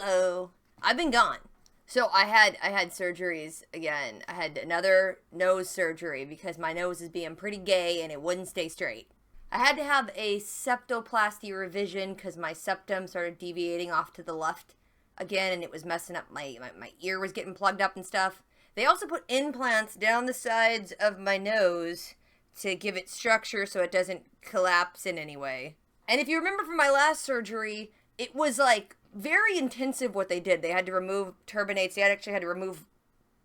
Hello. I've been gone. So I had surgeries again. I had another nose surgery because my nose is being pretty gay and it wouldn't stay straight. I had to have a septoplasty revision because my septum started deviating off to the left again, and it was messing up my ear was getting plugged up and stuff. They also put implants down the sides of my nose to give it structure so it doesn't collapse in any way. And if you remember from my last surgery, it was like very intensive what they did. They had to remove turbinates. They actually had to remove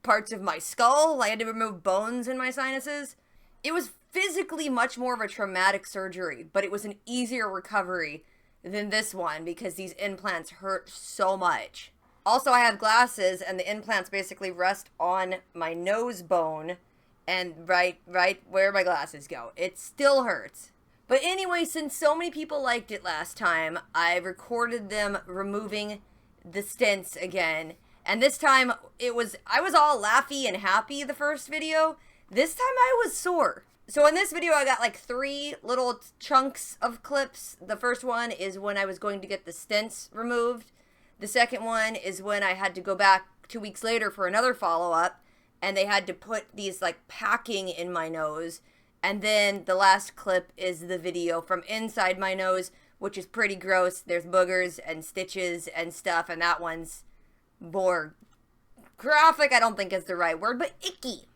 parts of my skull. I had to remove bones in my sinuses. It was physically much more of a traumatic surgery, but it was an easier recovery than this one because these implants hurt so much. Also, I have glasses, and the implants basically rest on my nose bone and right where my glasses go. It still hurts. But anyway, since so many people liked it last time, I recorded them removing the stents again. And this time, I was all laughy and happy the first video. This time I was sore. So in this video, I got like 3 little chunks of clips. The first one is when I was going to get the stents removed. The second one is when I had to go back 2 weeks later for another follow-up. And they had to put these like packing in my nose. And then the last clip is the video from inside my nose, which is pretty gross. There's boogers and stitches and stuff, and that one's more graphic, I don't think is the right word, but icky.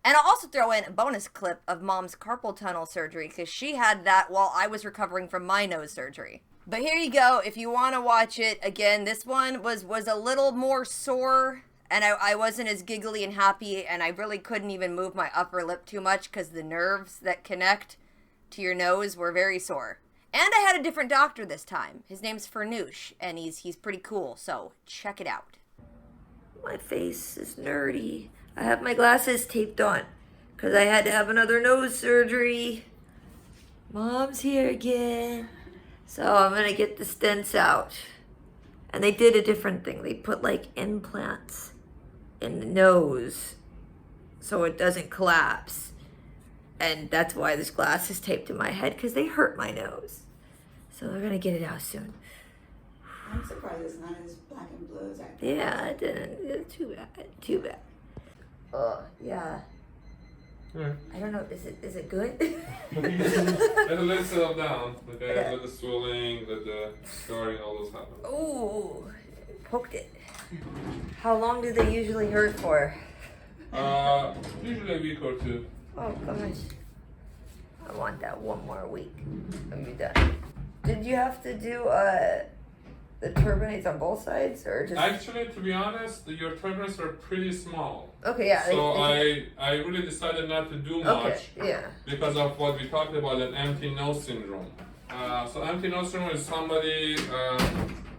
And I'll also throw in a bonus clip of Mom's carpal tunnel surgery, because she had that while I was recovering from my nose surgery. But here you go, if you want to watch it. Again, this one was a little more sore, and I wasn't as giggly and happy, and I really couldn't even move my upper lip too much because the nerves that connect to your nose were very sore. And I had a different doctor this time. His name's Farnoosh, and he's pretty cool, so check it out. My face is nerdy. I have my glasses taped on because I had to have another nose surgery. Mom's here again. So I'm going to get the stents out. And they did a different thing. They put like implants in the nose so it doesn't collapse. And that's why this glass is taped to my head, because they hurt my nose. So they're gonna get it out soon. I'm surprised it's not as black and blue as I thought. Yeah, it didn't. Too bad. Oh, yeah. Yeah. I don't know, is it good? And let it settle down. Okay, let the swelling, let the scarring, all those happen. Ooh, poked it. How long do they usually hurt for? Usually a week or 2. Oh gosh. I want that one more week and be done. Did you have to do the turbinates on both sides, or just? Actually, to be honest, your turbinates are pretty small. Okay, yeah. So I really decided not to do much. Okay, yeah. Because of what we talked about, an empty nose syndrome. So empty nose syndrome is somebody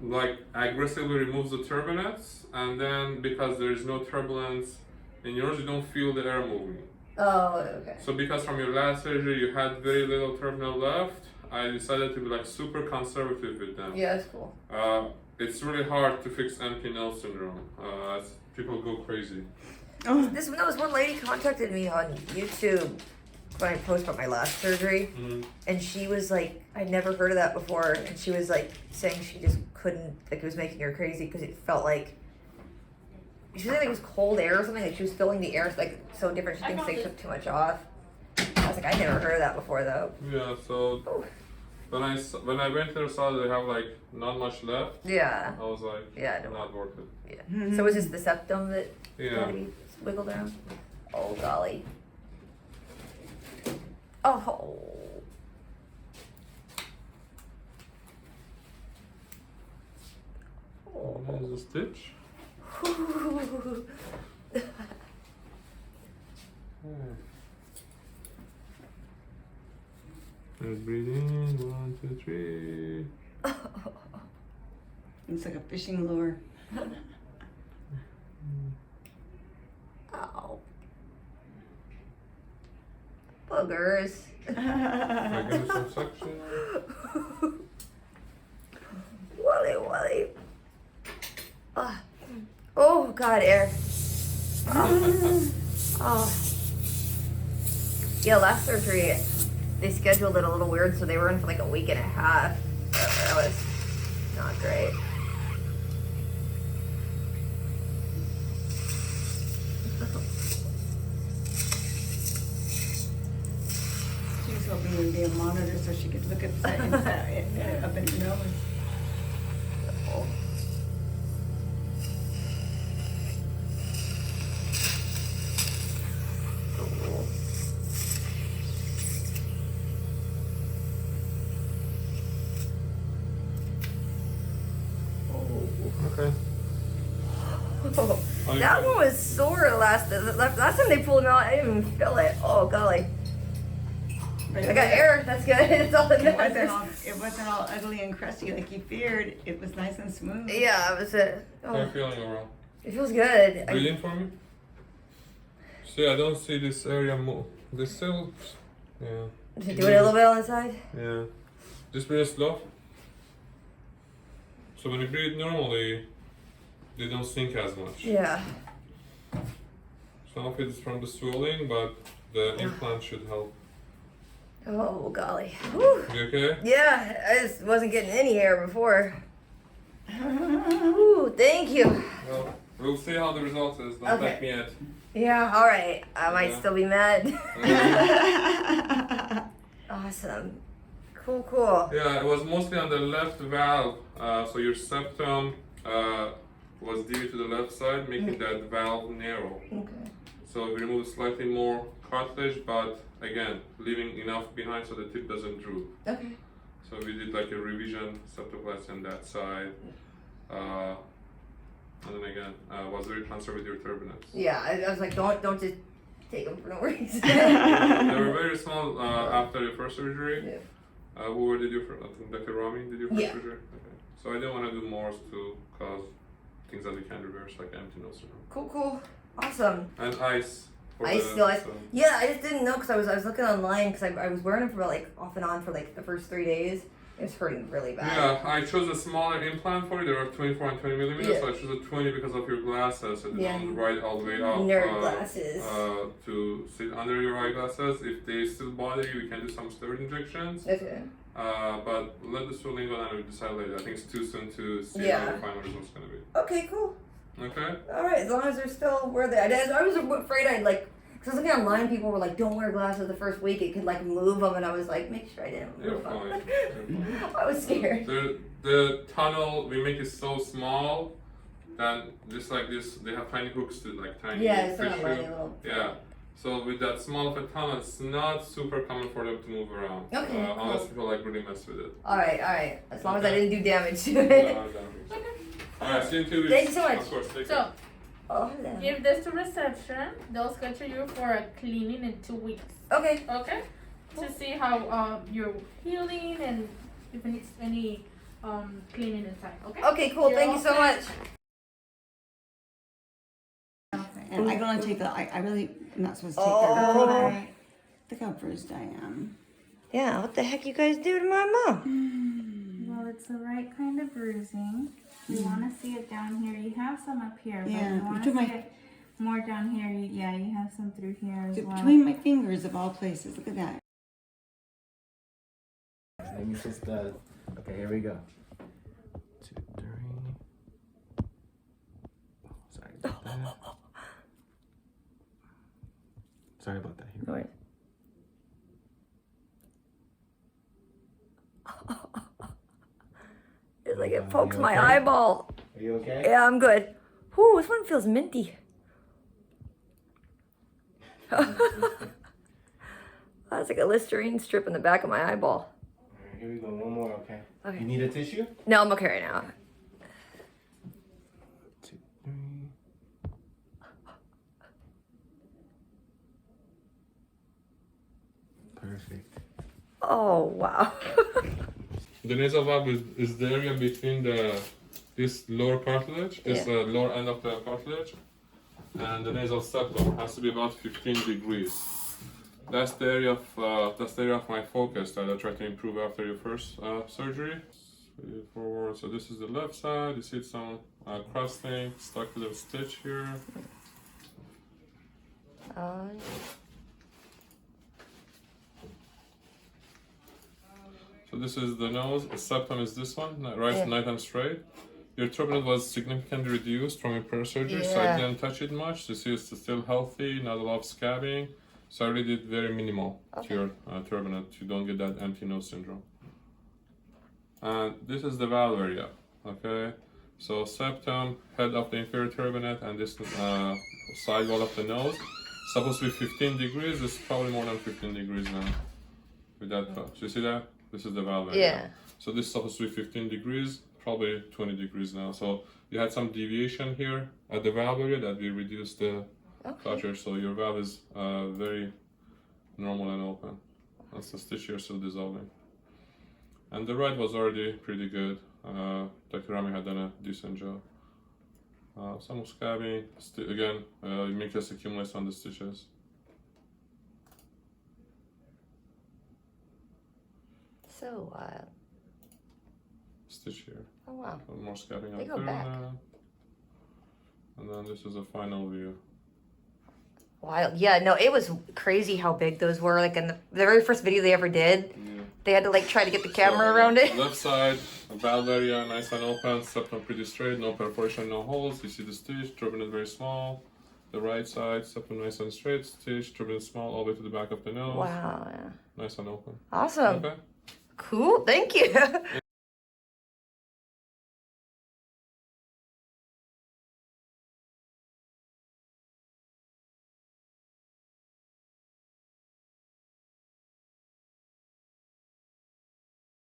like aggressively removes the turbinates, and then because there is no turbulence in yours, you don't feel the air moving. Oh, okay. So because from your last surgery you had very little turbinate left, I decided to be like super conservative with them. Yeah, that's cool. It's really hard to fix empty nose syndrome. People go crazy. Oh. There was one lady contacted me on YouTube when I posted about my last surgery, and she was like, I'd never heard of that before, and she was like saying she just couldn't, like it was making her crazy because it felt like, she was like it was cold air or something, like she was filling the air like so different, she thinks they took too much off. I was like, I never heard of that before though. Yeah, so when I went there, saw that they have like not much left. Yeah. I was like, yeah, not worth it. Yeah. So was this the septum that Yeah. had to be wiggled around? Oh golly. Oh. There's a stitch. Let's breathe in. 1, 2, 3. It's like a fishing lure. Ow. Boogers. I give it some suction. Wally. Oh God, air. Oh. Yeah, last surgery, they scheduled it a little weird, so they were in for like a week and a half. That was not great. to be a monitor so she could look at the inside, up in your nose. Okay. Oh, that one was sore last time they pulled him out. I didn't even feel it. Oh golly. I got air. That's good. It's all that matters. It wasn't all ugly and crusty like you feared. It was nice and smooth. Yeah, it was a. How are you feeling overall? It feels good. Breathing for me? See, I don't see this area move. This still, yeah. Does it do it a little bit on the side? Yeah. Just breathe slow. So when you breathe normally, they don't sink as much. Yeah. Some of it is from the swelling, but the implant should help. Oh golly. Whew. You okay? Yeah, I just wasn't getting any air before. Ooh, thank you. Well, we'll see how the result is. Don't Okay. thank me yet. Yeah, all right. I might Yeah. still be mad. Yeah. Awesome. Cool. Yeah, it was mostly on the left valve. So your septum was deep to the left side, making that valve narrow. Okay. So we removed slightly more cartilage, but again, leaving enough behind so the tip doesn't droop. Okay. So we did like a revision septoplasty on that side. And then again, was very concerned with your turbinates. Yeah, I was like, don't just take them for no reason. They were very small after your first surgery. Yeah. Who did you first? I think Dr. Rami did your first Yeah. surgery? Okay. So I didn't want to do more to cause things that we can reverse, like empty nose syndrome. Cool. Awesome. And ice. Ice. Yeah, I just didn't know because I was looking online because I was wearing them for like off and on for like the first 3 days. It was hurting really bad. Yeah, I chose a smaller implant for you. There are 24 and 20 millimeters, Yeah. so I chose a 20 because of your glasses. So they Yeah. don't ride all the way up. Nerd glasses. To sit under your eyeglasses. If they still bother you, we can do some steroid injections. Okay. But let the swelling go down and we decide later. I think it's too soon to see Yeah. how the final result's gonna be. Okay, cool. Okay? All right, as long as they're still where they. I was afraid I'd like. Cause I was looking online, people were like, "Don't wear glasses the first week; it could like move them," and I was like, "Make sure I didn't You're move them." fine. You're fine. I was scared. The tunnel, we make it so small that just like this, they have tiny hooks to like tiny Yeah, it's fish not hook. like a little. Yeah. So with that small of a tunnel, it's not super common for them to move around. Okay, Unless cool. people like really mess with it. All right. As long as I Okay. didn't do damage to No, it. I don't think so. Alright, see you in 2 weeks. Thank you so much. Of course, take So, care. Oh, hello. give this to reception. They'll schedule you for a cleaning in 2 weeks. Okay. Okay? To see how you're healing and if it needs any cleaning inside. Okay? Okay, cool. You're Thank you all so set. much. And I don't take the, I really am not supposed to take Oh. that. Look how bruised I am. Yeah, what the heck you guys do to my mom? Well, it's the right kind of bruising. You want to see it down here. You have some up here, but Yeah, you want to to my- see it more down here. You have some through here as well. Between my fingers of all places. Look at that. Let me just, okay, here we go. 2, 3. Sorry about that. Sorry about that. Here we go. It's like it You pokes my okay? eyeball. Are you okay? Yeah, I'm good. Whew, this one feels minty. That's like a Listerine strip in the back of my eyeball. Alright, here we go. One more, okay? Okay. You need a tissue? No, I'm okay right now. 2, 3. Perfect. Oh, wow. The nasal valve is the area between this lower cartilage, this lower end of the cartilage, and the nasal septum has to be about 15 degrees. That's the area of my focus that I try to improve after your first surgery. Forward. So this is the left side. You see some crusting, stuck with a stitch here. So this is the nose. The septum is this one, right, nice and straight. Your turbinate was significantly reduced from your first surgery, so I Yeah. didn't touch it much. You see it's still healthy, not a lot of scabbing. So I already did very minimal Okay. to your turbinate. You don't get that empty nose syndrome. And this is the valve area, okay? So septum, head of the inferior turbinate, and this side wall of the nose. Supposed to be 15 degrees. It's probably more than 15 degrees now. With that, so you see that? This is the valve area. Yeah. So this is supposed to be 15 degrees, probably 20 degrees now. So you had some deviation here at the valve area that we reduced the culture. So your valve is very normal and open. That's the stitch here still dissolving. And the right was already pretty good. Dr. Rami had done a decent job. Some scabbing, again, mucus accumulates on the stitches. So wild. Stitch here. Oh wow. One more scabbing on They the go back. turbinate. And then this is a final view. Wild. Yeah, no, it was crazy how big those were. Like in the very first video they ever did, Yeah. they had to like try to get the camera So, around it. Left side, valve area nice and open, septum pretty straight, no perforation, no holes. You see the stitch, turbinate very small. The right side, septum nice and straight, stitch, turbinate small all the way to the back of the nose. Wow. Yeah. Nice and open. Awesome. Okay. Cool. Thank you.